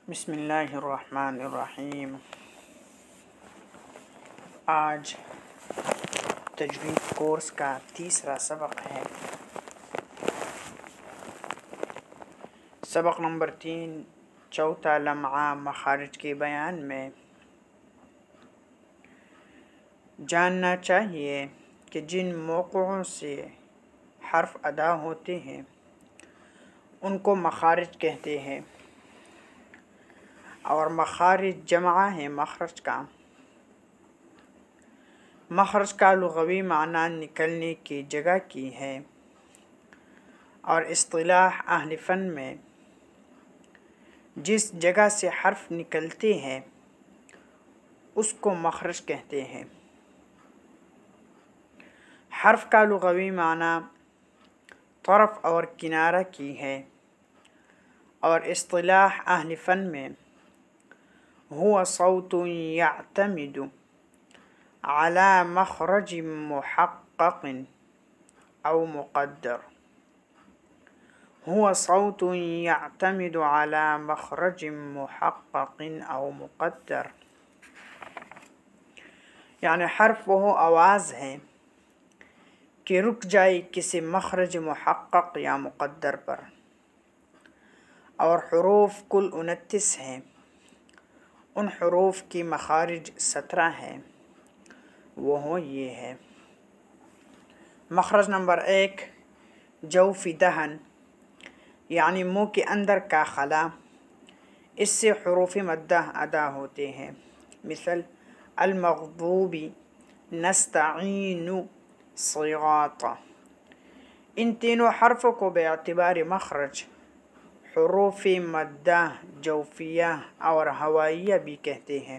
بسم اللہ الرحمن الرحیم۔ آج تجوید کورس کا تیسرا سبق ہے، سبق نمبر 3، چوتھا لمحہ مخارج کے بیان میں جاننا چاہیے کہ جن موقعوں سے حرف ادا ہوتے ہیں ان کو مخارج کہتے ہیں، اور مخارج جمع ہے مخرج کا۔ مخرج کا لغوی معنی نکلنے کی جگہ کی ہے، اور اصطلاح اہل فن میں جس جگہ سے حرف نکلتے ہیں اس کو مخرج کہتے ہیں۔ حرف کا لغوی معنی طرف اور کنارہ کی ہے، اور اصطلاح اہل فن میں هو صوت يعتمد على مخرج محقق أو مقدر. هو صوت يعتمد على مخرج محقق أو مقدر، یعنی حرف وہ آواز ہے کہ رک جائے کسی مخرج محقق یا مقدر پر، اور حروف کل 29 ہیں۔ ان حروف کی مخارج 17 ہیں، وہ یہ ہے۔ مخرج نمبر 1، جوف دہن، یعنی منہ کے اندر کا خلا، اس سے حروف مدہ ادا ہوتے ہیں، مثل المغضوب، نستعین، صراط۔ ان تینوں حرفوں کو باعتبار مخرج حروف مدہ جوفیہ اور ہوائیہ بھی کہتے ہیں۔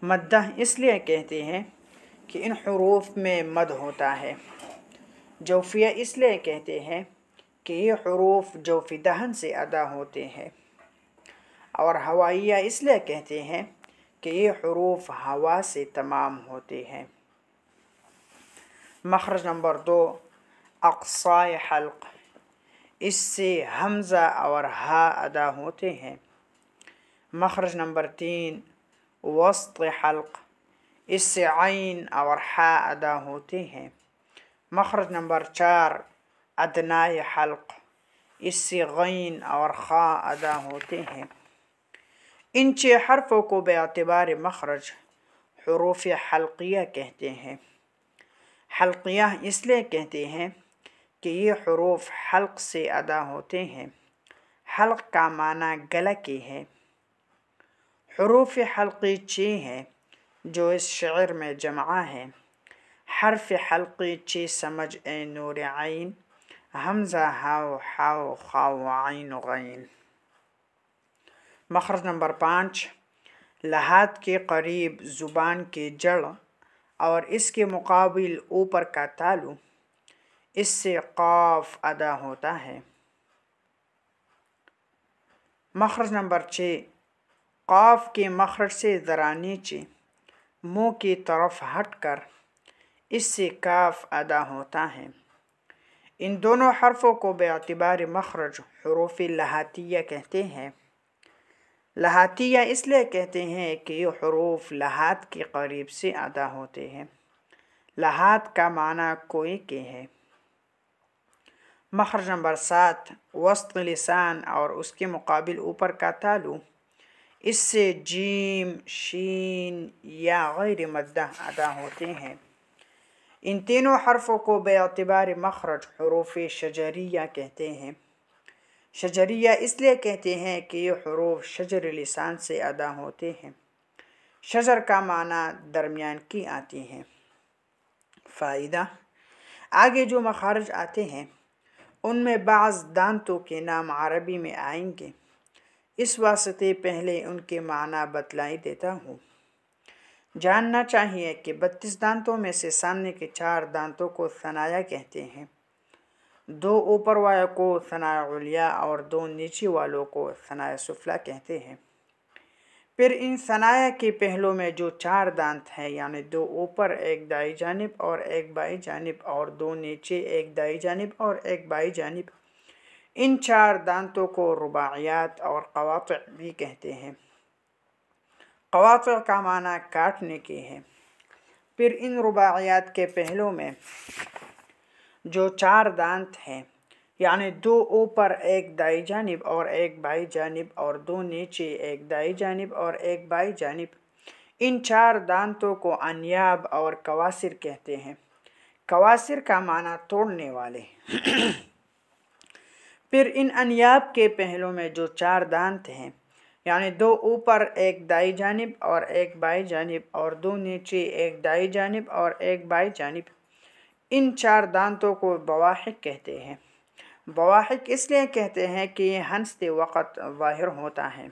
مدہ اس لیے کہتے ہیں کہ ان حروف میں مد ہوتا ہے، جوفیہ اس لیے کہتے ہیں کہ یہ حروف جوف دہن سے ادا ہوتے ہیں، اور ہوائیہ اس لیے کہتے ہیں کہ یہ حروف ہوا سے تمام ہوتے ہیں۔ مخرج نمبر 2، اقصائے حلق، اس سے حمزہ اور ہا ادا ہوتے ہیں۔ مخرج نمبر 3، وسط حلق، اس سے عین اور حا ادا ہوتے ہیں۔ مخرج نمبر 4، ادنائے حلق، اس سے غین اور خا ادا ہوتے ہیں۔ ان 6 حرفوں کو باعتبار مخرج حروف حلقیہ کہتے ہیں۔ حلقیہ اس لیے کہتے ہیں کہ یہ حروف حلق سے ادا ہوتے ہیں۔ حلق کا معنی گلا کی ہے۔ حروف حلقی 6 ہیں جو اس شعر میں جمع ہیں۔ حرف حلقی 6 سمجھ اے نور عین، حمزہ ہاؤ حاؤ خاؤ عین غین۔ مخرج نمبر 5، لحاظ کے قریب زبان کی جڑ اور اس کے مقابل اوپر کا تالو، اس سے قاف ادا ہوتا ہے۔ مخرج نمبر 6، قاف کے مخرج سے ذرا نیچے منہ کی طرف ہٹ کر اس سے کاف ادا ہوتا ہے۔ ان دونوں حرفوں کو باعتبار مخرج حروف لحاتیہ کہتے ہیں۔ لحاتیہ اس لیے کہتے ہیں کہ یہ حروف لحاظ کے قریب سے ادا ہوتے ہیں۔ لحاظ کا معنی کوئی کے ہے۔ مخرج نمبر 7، وسط لسان اور اس کے مقابل اوپر کا تالو، اس سے جیم، شین یا غیر مدہ ادا ہوتے ہیں۔ ان تینوں حرفوں کو باعتبار مخرج حروف شجریہ کہتے ہیں۔ شجریہ اس لیے کہتے ہیں کہ یہ حروف شجر لسان سے ادا ہوتے ہیں۔ شجر کا معنی درمیان کی آتی ہے۔ فائدہ، آگے جو مخارج آتے ہیں ان میں بعض دانتوں کے نام عربی میں آئیں گے، اس واسطے پہلے ان کے معنی بتلائی دیتا ہوں۔ جاننا چاہیے کہ 32 دانتوں میں سے سامنے کے 4 دانتوں کو ثنایا کہتے ہیں، 2 اوپر والوں کو ثنایا علیہ اور 2 نیچے والوں کو ثنایا سفلی کہتے ہیں۔ پھر ان ثنایا کے پہلوں میں جو 4 دانت ہیں، یعنی 2 اوپر، 1 دائیں جانب اور 1 بائیں جانب، اور 2 نیچے، 1 دائیں جانب اور 1 بائیں جانب، ان 4 دانتوں کو رباعیات اور قواطع بھی کہتے ہیں۔ قواطع کا معنی کاٹنے کے ہے۔ پھر ان رباعیات کے پہلو میں جو 4 دانت ہیں، یعنی 2 اوپر ایک دائیں جانب اور ایک بائیں جانب اور 2 نیچے ایک دائیں جانب اور ایک بائیں جانب، ان 4 دانتوں کو انیاب اور کواسر کہتے ہیں۔ کواسر کا معنی توڑنے والے۔ پھر ان انیاب کے پہلو میں جو 4 دانت ہیں، یعنی 2 اوپر ایک دائیں جانب اور ایک بائیں جانب اور 2 نیچے ایک دائیں جانب اور ایک بائیں جانب، ان 4 دانتوں کو بواحق کہتے ہیں۔ بواحق اس لیے کہتے ہیں کہ یہ ہنستے وقت ظاہر ہوتا ہے۔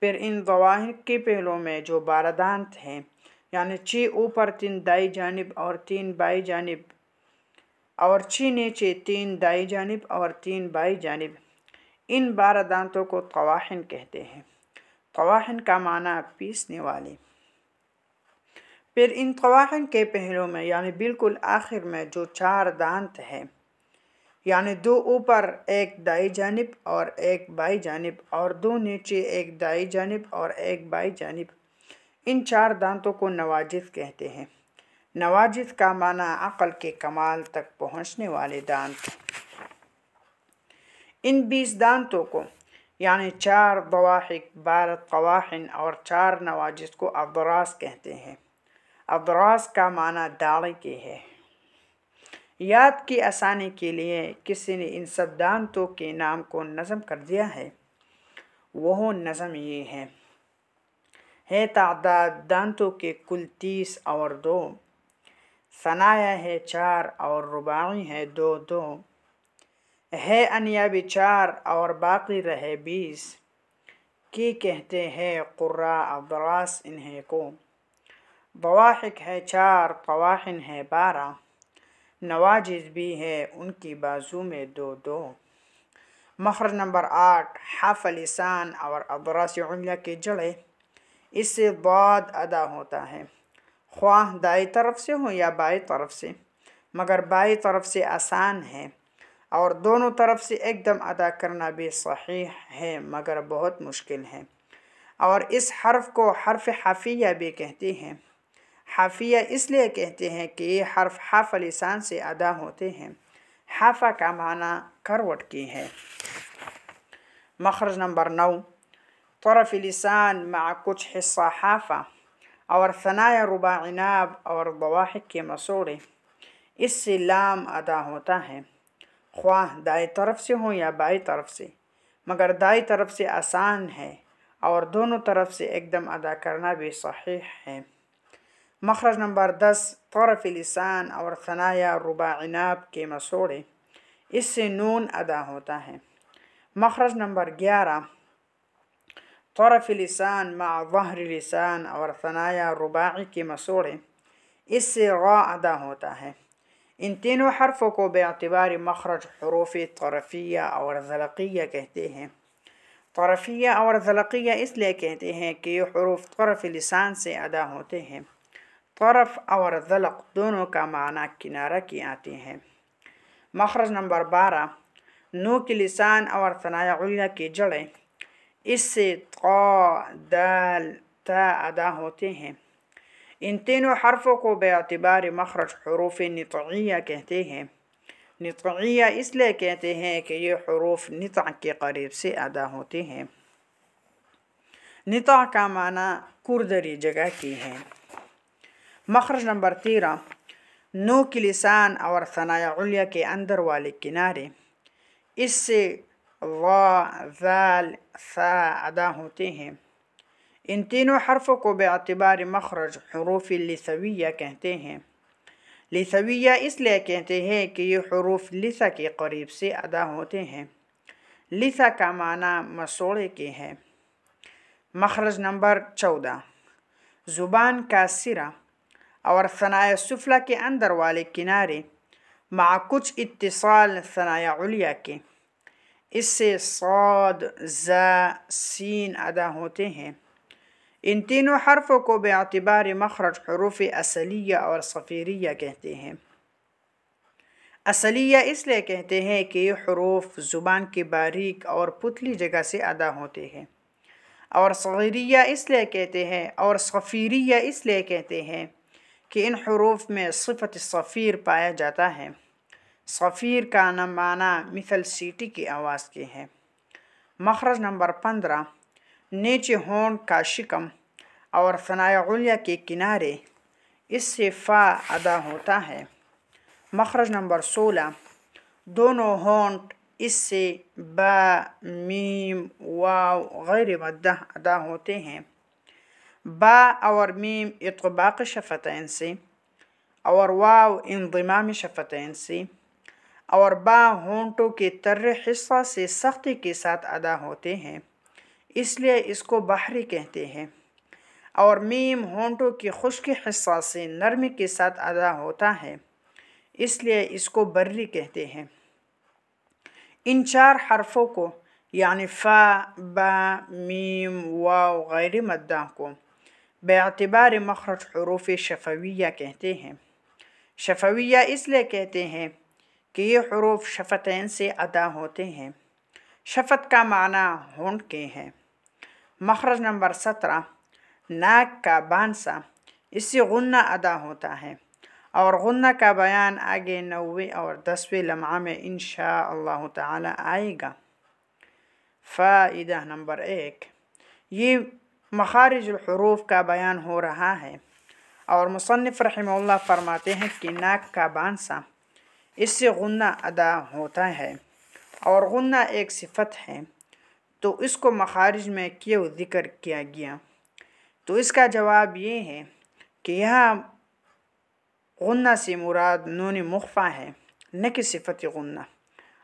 پھر ان بواحق کے پہلو میں جو 12 دانت ہیں، یعنی 6 اوپر 3 دائیں جانب اور 3 بائیں جانب اور 6 نیچے 3 دائیں جانب اور 3 بائیں جانب، ان 12 دانتوں کو طواحن کہتے ہیں۔ طواحن کا معنی پیسنے والے۔ پھر ان طواحن کے پہلو میں یعنی بالکل آخر میں جو 4 دانت ہیں، یعنی 2 اوپر ایک دائیں جانب اور ایک بائیں جانب اور 2 نیچے ایک دائیں جانب اور ایک بائیں جانب، ان 4 دانتوں کو نواجذ کہتے ہیں۔ نواجذ کا معنی عقل کے کمال تک پہنچنے والے دانت۔ ان 20 دانتوں کو یعنی 4 بواحق، 12 طواحن اور 4 نواجذ کو اضراس کہتے ہیں۔ اضراس کا معنی ڈاڑھی کے ہے۔ یاد کی آسانی کے لیے کسی نے ان سب دانتوں کے نام کو نظم کر دیا ہے۔ وہ نظم یہ ہے تعداد دانتوں کے کل 30 اور 2، ثنایا ہے 4 اور رباعی ہے 2 2، ہے انیابی 4 اور باقی رہے 20، کی کہتے ہیں قراء اضراس انہیں کو۔ بواحق ہے 4، طواحن ہے 12، نواجذ بھی ہے ان کی بازو میں 2 2۔ مخرج نمبر 8، حرف لسان اور اضراس علیہ کی جڑیں۔ اس سے ضاد ادا ہوتا ہے، خواہ دائیں طرف سے ہو یا بائیں طرف سے، مگر بائیں طرف سے آسان ہے، اور دونوں طرف سے ایک دم ادا کرنا بھی صحیح ہے مگر بہت مشکل ہے۔ اور اس حرف کو حرف حافیہ بھی کہتے ہیں۔ حافیہ اس لیے کہتے ہیں کہ یہ حرف حرف لسان سے ادا ہوتے ہیں۔ حافہ کا معنی کروٹ کی ہے۔ مخرج نمبر 9، طرف لسان مع کچھ حصہ حافہ اور ثنایا رباعی ناب اور بواحق کے مسوڑے، اس سے لام ادا ہوتا ہے، خواہ دائیں طرف سے ہو یا بائیں طرف سے، مگر دائیں طرف سے آسان ہے اور دونوں طرف سے ایک دم ادا کرنا بھی صحیح ہے۔ مخرج نمبر 10، طرف لسان اور ثنایا رباعی ناب کے مسوڑے، اس سے نون ادا ہوتا ہے۔ مخرج نمبر 11، طرف لسان مع ظہر لسان اور ثنایا رباعی کے مسوڑے، اس سے غا ادا ہوتا ہے۔ ان تینوں حرفوں کو باعتبار مخرج حروف طرفیہ اور ذلقیہ کہتے ہیں۔ طرفیہ اور ذلقیہ اس لیے کہتے ہیں کہ یہ حروف طرف لسان سے ادا ہوتے ہیں۔ طرف اور ذلق دونوں کا معنی کنارہ کی آتے ہیں۔ مخرج نمبر 12، نوک لسان اور ثنایا علیہ کی جڑیں، اس سے طا دال تا ادا ہوتے ہیں۔ ان تینوں حرفوں کو باعتبار مخرج حروف نطعیہ کہتے ہیں۔ نطعیہ اس لیے کہتے ہیں کہ یہ حروف نطع کے قریب سے ادا ہوتے ہیں۔ نطع کا معنی کردری جگہ کی ہے۔ مخرج نمبر 13، نوک لسان اور ثنایا علیہ کے اندر والے کنارے، اس سے ظا ذال ثا ادا ہوتے ہیں۔ ان تینوں حرفوں کو باعتبار مخرج حروف لثویہ کہتے ہیں۔ لثویہ اس لیے کہتے ہیں کہ یہ حروف لثہ کے قریب سے ادا ہوتے ہیں۔ لثہ کا معنی مسوڑے کے ہے۔ مخرج نمبر 14، زبان کا سرا اور ثنایا سفلی کے اندر والے کنارے مع کچھ اتصال ثنایا علیہ کے، اس سے صاد زا سین ادا ہوتے ہیں۔ ان تینوں حرفوں کو باعتبار مخرج حروف اصلیہ اور صفیریہ کہتے ہیں۔ اصلیہ اس لیے کہتے ہیں کہ یہ حروف زبان کی باریک اور پتلی جگہ سے ادا ہوتے ہیں، اور صغیریہ اس لیے کہتے ہیں اور صفیریہ اس لیے کہتے ہیں کہ ان حروف میں صفت صفیر پایا جاتا ہے۔ صفیر کا معنی مثل سیٹی کی آواز کے ہے۔ مخرج نمبر 15، نیچے ہونٹ کا شکم اور ثنایا علیہ کے کنارے، اس سے فا ادا ہوتا ہے۔ مخرج نمبر 16، دونوں ہونٹ اس سے با، میم، واو غیر مدہ ادا ہوتے ہیں۔ با اور میم اطباق شفتین سے، اور واو انضمام شفتین سے، اور با ہونٹوں کے تر حصہ سے سختی کے ساتھ ادا ہوتے ہیں، اس لیے اس کو بحری کہتے ہیں، اور میم ہونٹوں کے خشک حصہ سے نرمی کے ساتھ ادا ہوتا ہے، اس لیے اس کو بری کہتے ہیں۔ ان چار حرفوں کو یعنی فا، با، میم، واو غیر مدہ کو باعتبار مخرج حروف شفویہ کہتے ہیں۔ شفویہ اس لیے کہتے ہیں کہ یہ حروف شفتین سے ادا ہوتے ہیں۔ شفت کا معنی ہونٹ کے ہے۔ مخرج نمبر 17، ناک کا بانسا، اس سے غنہ ادا ہوتا ہے، اور غنہ کا بیان آگے 9ویں اور 10ویں لمحہ میں انشاءاللہ تعالی آئے گا۔ فائدہ نمبر 1، یہ مخارج الحروف کا بیان ہو رہا ہے، اور مصنف رحمہ اللہ فرماتے ہیں کہ ناک کا بانسا، اس سے غنہ ادا ہوتا ہے، اور غنہ ایک صفت ہے، تو اس کو مخارج میں کیوں ذکر کیا گیا؟ تو اس کا جواب یہ ہے کہ یہاں غنہ سے مراد نون مخفی ہے، نہ کہ صفت غنہ،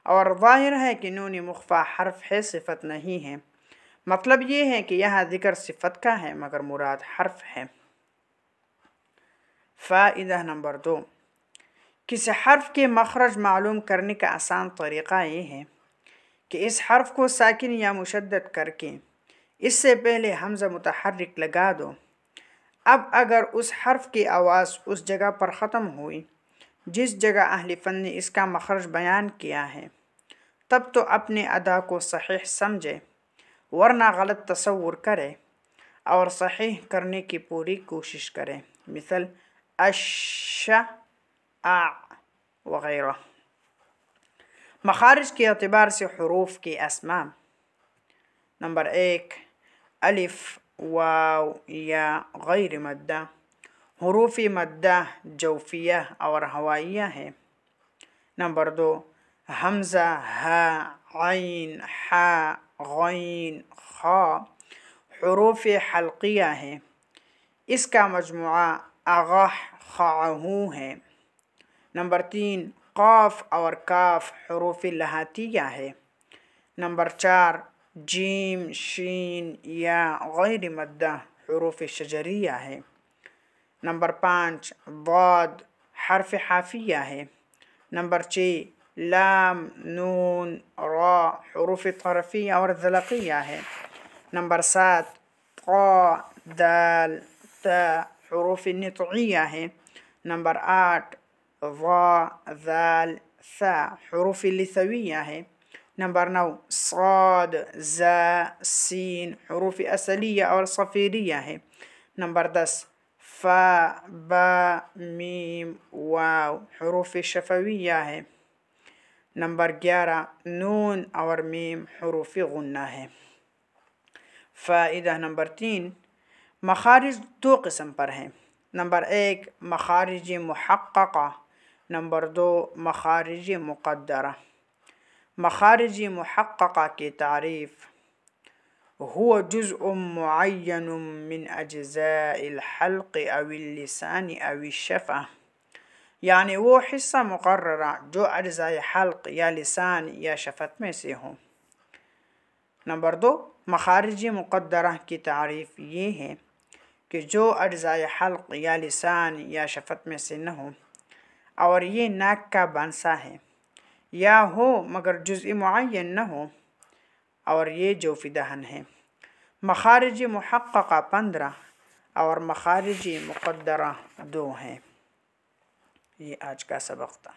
اور ظاہر ہے کہ نون مخفی حرف ہے، صفت نہیں ہے۔ مطلب یہ ہے کہ یہاں ذکر صفت کا ہے مگر مراد حرف ہے۔ فائدہ نمبر 2، کسی حرف کے مخرج معلوم کرنے کا آسان طریقہ یہ ہے کہ اس حرف کو ساکن یا مشدد کر کے اس سے پہلے حمزہ متحرک لگا دو۔ اب اگر اس حرف کی آواز اس جگہ پر ختم ہوئی جس جگہ اہل فن نے اس کا مخرج بیان کیا ہے، تب تو اپنے ادا کو صحیح سمجھے، ورنہ غلط تصور کرے اور صحیح کرنے کی پوری کوشش کرے، مثل اش، آ وغیرہ۔ مخارج کے اعتبار سے حروف کے اسماء: نمبر 1، الف، واو، یا غیر مدہ، حروف مدہ جوفیہ اور ہوائیہ ہے۔ نمبر 2، حمزہ، ہا، عین، حا، غین، خا، حروف حلقیہ ہے، اس کا مجموعہ اغح، خاعہو ہے۔ نمبر 3، قاف اور کاف حروف لہاتیہ ہے۔ نمبر 4، جیم، شین، یا غیر مدہ حروف شجریہ ہے۔ نمبر 5، ضاد حرف حافیہ ہے۔ نمبر 6، لام، نون، را حروف طرفیہ اور ذلقیہ ہے۔ نمبر 7، طا، دال، تا حروف نطعیہ ہے۔ نمبر 8، ظا، ذال، ثا حروف لثویہ ہے۔ نمبر 9، صاد، زا، سین حروف اصلیہ اور صفیریہ ہے۔ نمبر 10، فا، با، میم، واو حروف شفویہ ہے۔ نمبر 11، نون اور میم حروف غنہ ہے۔ فائدہ نمبر 3، مخارج 2 قسم پر ہیں۔ Number 1، مخارج محققہ، number 2، مخارج مقدرہ۔ مخارج محققہ کی تعریف: هو جزء معین من اجزاء الحلق او اللسان او الشفہ، یعنی وہ حصہ مقررہ جو اجزاء حلق یا لسان یا شفت میں سے ہوں۔ نمبر 2، مخارج مقدرہ کی تعریف یہ ہے کہ جو اجزاء حلق یا لسان یا شفت میں سے نہ ہوں، اور یہ ناک کا بانسا ہے، یا ہو مگر جزء معین نہ ہو، اور یہ جوف دہن ہے۔ مخارج محققہ 15 اور مخارج مقدرہ 2 ہیں۔ یہ آج کا سبق تھا۔